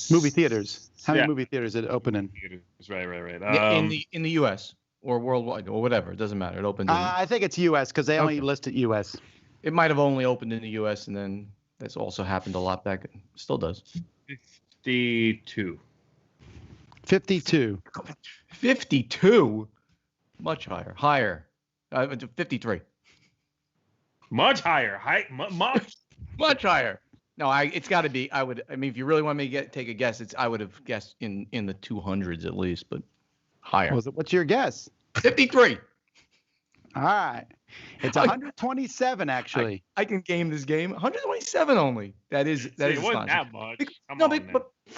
Movie theaters. How many movie theaters did it open in? Right. In the U.S. or worldwide or whatever, it doesn't matter. It opened. I think it's U.S. because they only listed U.S. It might have only opened in the U.S. and then that's also happened a lot back. Still does. 52. 52. 52. Much higher. 53. Much higher. Much higher. No, it's got to be. I mean, if you really want me to take a guess, I would have guessed in the 200s at least, but higher. What's your guess? 53. All right. It's 127 actually. I can game this game. 127 only. That is it wasn't that much.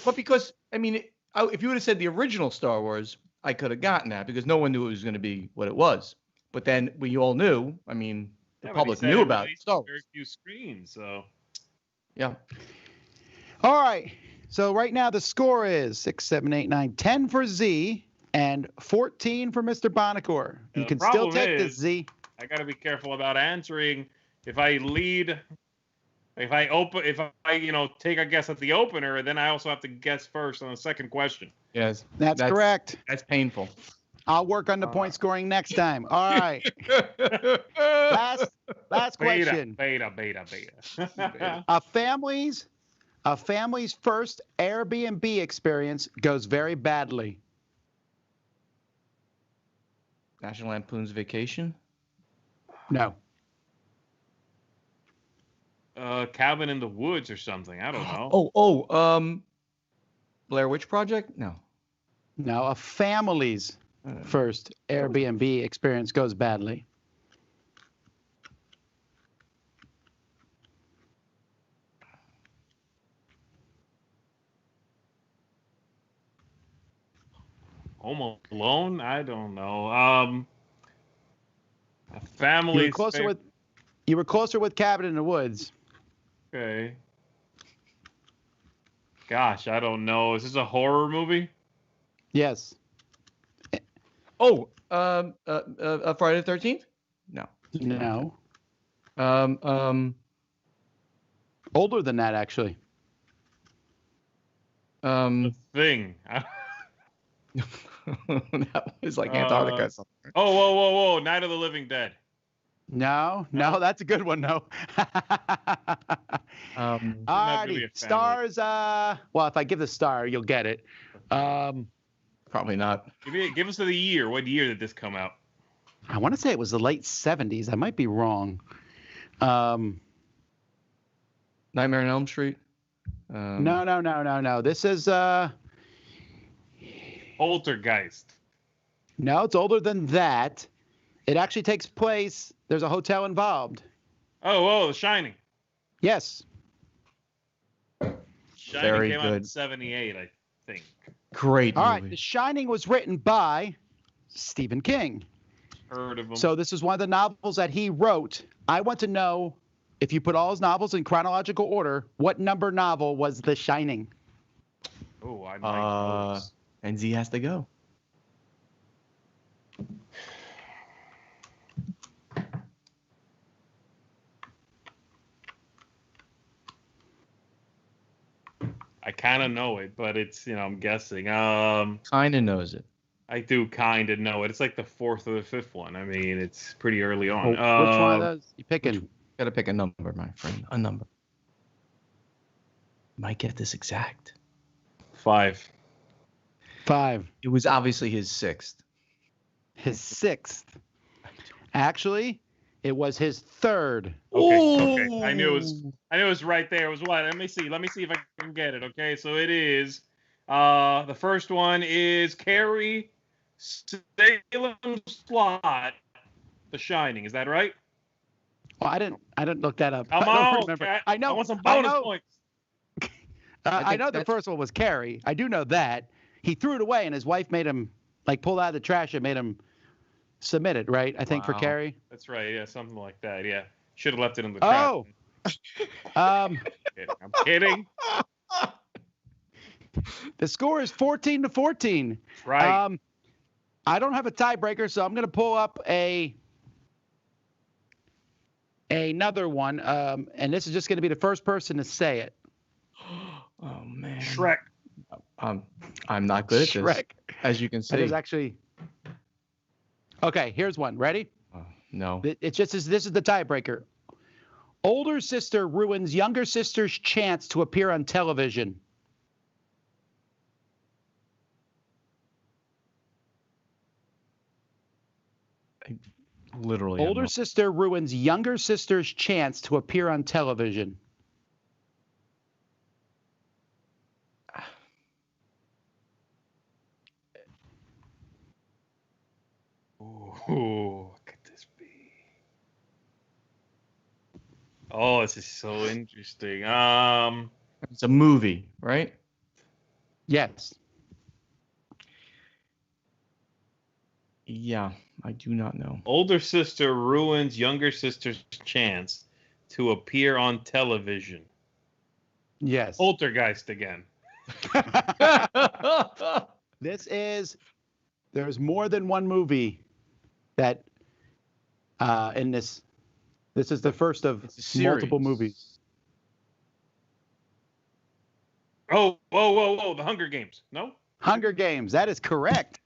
But because I mean, if you would have said the original Star Wars, I could have gotten that because no one knew it was going to be what it was. But then we all knew. I mean, the public knew about Star Wars. Very few screens, so. Yeah. All right. So right now the score is 6, 7, 8, 9, 10 for Z and 14 for Mr. Bonacore. You can still take this, Z. I got to be careful about answering. If I take a guess at the opener, then I also have to guess first on the second question. Yes. That's correct. That's painful. I'll work on the point scoring next time. All right. Last question. Beta. A family's first Airbnb experience goes very badly. National Lampoon's Vacation? No. Cabin in the Woods or something. I don't know. Blair Witch Project? No. No, a family's first Airbnb experience goes badly. Home Alone? I don't know. A family. You were closer with Cabin in the Woods. Okay. Gosh, I don't know. Is this a horror movie? Yes. Friday the 13th? No. No. Older than that, actually. The Thing. That was like Antarctica. Whoa. Night of the Living Dead. No, that's a good one. No. Alrighty, stars. Well, if I give the star, you'll get it. Probably not. Give us the year. What year did this come out? I want to say it was the late 70s. I might be wrong. Nightmare on Elm Street. No. This is Poltergeist. No, it's older than that. It actually takes place. There's a hotel involved. Oh, The Shining. Yes. Shining Very came out in good. 78, I think. Great movie. All right. The Shining was written by Stephen King. Heard of him. So this is one of the novels that he wrote. I want to know, if you put all his novels in chronological order, what number novel was The Shining? Oh, I might know. And Z has to go. I kind of know it, but it's, I'm guessing. Kind of knows it. I do kind of know it. It's like the fourth or the fifth one. I mean, it's pretty early on. Which one of those you picking? Gotta pick a number, my friend. A number. Might get this exact. 5. 5. It was obviously his 6th. His 6th. Actually, it was his 3rd. Okay. I knew it was right there. It was what? Let me see if I can get it. Okay, so it is. The first one is Carrie Salem's Lot, The Shining. Is that right? Well, I didn't look that up. Come I don't on, remember. Cat. I know. I want some bonus points. I know the first one was Carrie. I do know that. He threw it away, and his wife made him pull it out of the trash and made him submit it. Right? I think for Carrie. That's right. Yeah, something like that. Yeah, should have left it in the trash. Oh. I'm kidding. The score is 14-14. Right. I don't have a tiebreaker, so I'm going to pull up another one, and this is just going to be the first person to say it. Oh man. Shrek. I'm not good at this. Shrek. As you can see. It is actually. Okay, here's one. Ready? No. It's just this is the tiebreaker. Older sister ruins younger sister's chance to appear on television. Literally. Older sister ruins younger sister's chance to appear on television. Ooh, what could this be? Oh, this is so interesting. It's a movie, right? Yes. Yeah, I do not know. Older sister ruins younger sister's chance to appear on television. Yes. Poltergeist again. There's more than one movie that in this is the first of multiple movies. Oh, whoa, The Hunger Games. No? Hunger Games. That is correct.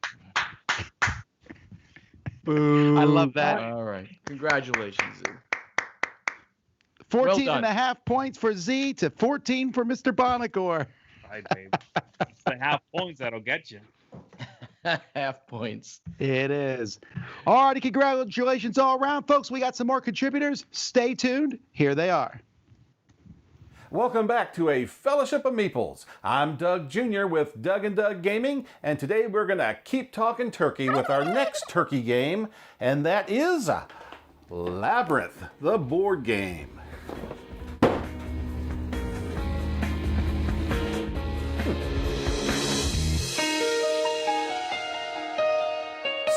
Boo. I love that. All right. Congratulations, Z. 14 and a half points for Z to 14 for Mr. Bonacor. Right, babe. It's the half points that'll get you. Half points. It is. All righty, congratulations all around, folks. We got some more contributors. Stay tuned. Here they are. Welcome back to a Fellowship of Meeples. I'm Doug Jr. with Doug and Doug Gaming, and today we're going to keep talking turkey with our next turkey game, and that is Labyrinth, the board game.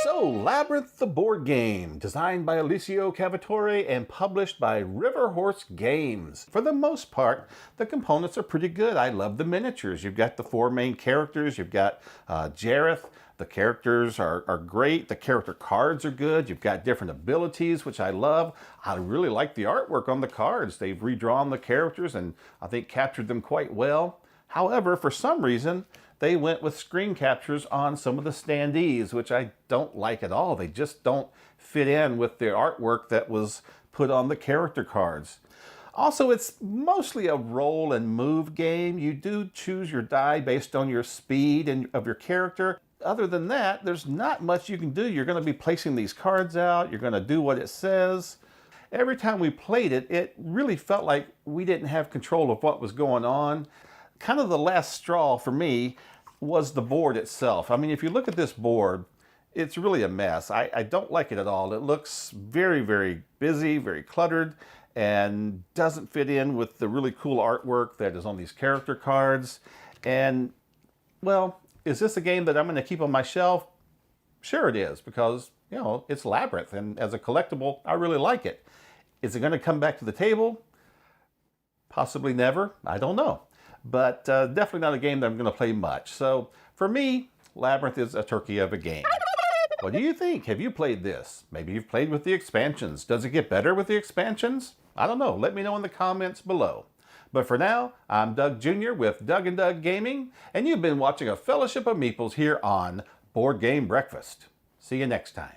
So, Labyrinth, the board game, designed by Alessio Cavatore and published by Riverhorse Games. For the most part, the components are pretty good. I love the miniatures. You've got the four main characters. You've got Jareth. The characters are great. The character cards are good. You've got different abilities, which I love. I really like the artwork on the cards. They've redrawn the characters and I think captured them quite well. However, for some reason, they went with screen captures on some of the standees, which I don't like at all. They just don't fit in with the artwork that was put on the character cards. Also, it's mostly a roll and move game. You do choose your die based on your speed of your character. Other than that, there's not much you can do. You're going to be placing these cards out. You're going to do what it says. Every time we played it, it really felt like we didn't have control of what was going on. Kind of the last straw for me was the board itself. I mean, if you look at this board, it's really a mess. I don't like it at all. It looks very, very busy, very cluttered, and doesn't fit in with the really cool artwork that is on these character cards. And, well, is this a game that I'm going to keep on my shelf? Sure it is, because, you know, it's Labyrinth, and as a collectible, I really like it. Is it going to come back to the table? Possibly never. I don't know. But definitely not a game that I'm going to play much. So for me, Labyrinth is a turkey of a game. What do you think? Have you played this? Maybe you've played with the expansions. Does it get better with the expansions? I don't know. Let me know in the comments below. But for now, I'm Doug Jr. with Doug and Doug Gaming, and you've been watching a Fellowship of Meeples here on Board Game Breakfast. See you next time.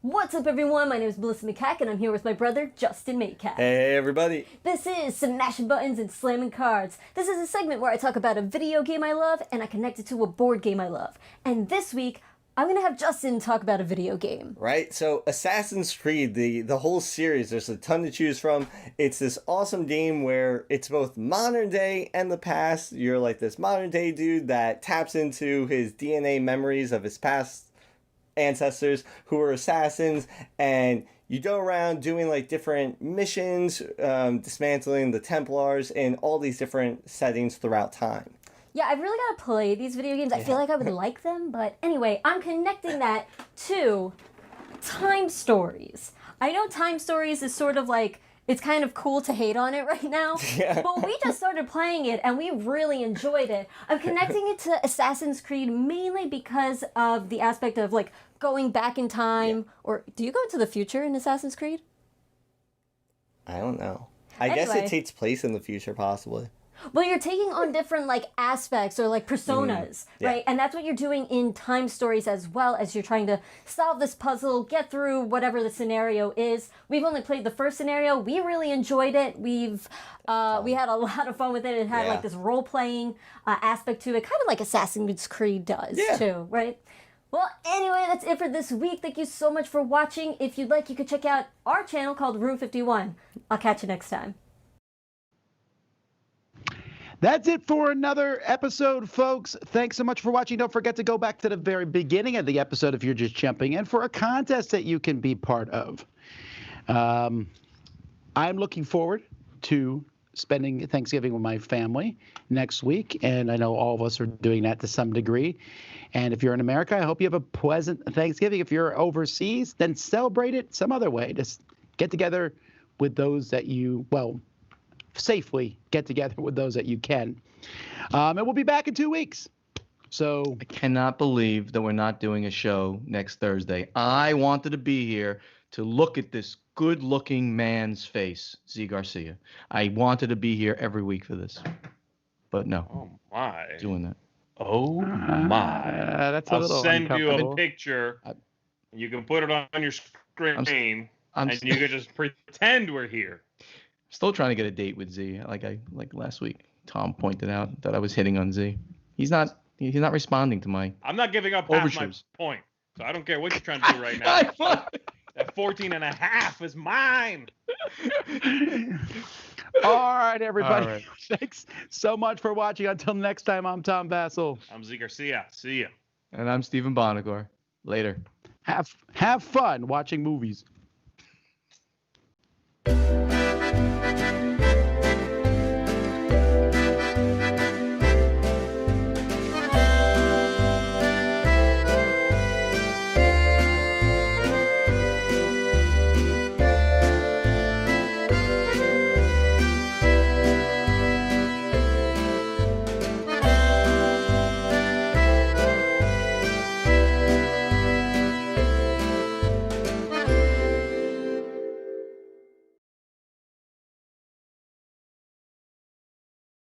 What's up, everyone? My name is Melissa McCack, and I'm here with my brother, Justin Maycack. Hey, everybody. This is Smashing Buttons and Slamming Cards. This is a segment where I talk about a video game I love, and I connect it to a board game I love. And this week, I'm going to have Justin talk about a video game. Right, so Assassin's Creed, the whole series, there's a ton to choose from. It's this awesome game where it's both modern day and the past. You're like this modern day dude that taps into his DNA memories of his past ancestors who were assassins, and you go around doing like different missions, dismantling the Templars in all these different settings throughout time. Yeah, I've really got to play these video games. I feel like I would like them, but anyway, I'm connecting that to time stories. I know time stories is sort of like, it's kind of cool to hate on it right now, but we just started playing it and we really enjoyed it. I'm connecting it to Assassin's Creed mainly because of the aspect of like going back in time, or do you go into the future in Assassin's Creed? I don't know. I guess it takes place in the future, possibly. Well, you're taking on different like aspects or like personas, right? And that's what you're doing in time stories as well, as you're trying to solve this puzzle, get through whatever the scenario is. We've only played the first scenario. We really enjoyed it. We had a lot of fun with it. It had like this role-playing aspect to it, kind of like Assassin's Creed does too, right? Well, anyway, that's it for this week. Thank you so much for watching. If you'd like, you could check out our channel called Room 51. I'll catch you next time. That's it for another episode, folks. Thanks so much for watching. Don't forget to go back to the very beginning of the episode if you're just jumping in for a contest that you can be part of. I'm looking forward to spending Thanksgiving with my family next week, and I know all of us are doing that to some degree. And if you're in America, I hope you have a pleasant Thanksgiving. If you're overseas, then celebrate it some other way. Just get together with those that you, well, safely get together with those that you can. And we'll be back in 2 weeks. So I cannot believe that we're not doing a show next Thursday. I wanted to be here to look at this good-looking man's face, Z Garcia. I wanted to be here every week for this, but no. Oh my! Doing that. Oh my! That's a little I'll send you uncomfortable. a picture. You can put it on your screen, I'm and you can just pretend we're here. Still trying to get a date with Z. Like last week, Tom pointed out that I was hitting on Z. He's not He's not responding to my. I'm not giving up half my overtures. point. So I don't care what you're trying to do right now. That 14 and a half is mine. All right, everybody. All right. Thanks so much for watching. Until next time, I'm Tom Vassell. I'm Z Garcia. See ya. And I'm Stephen Bonagor. Later. Have fun watching movies.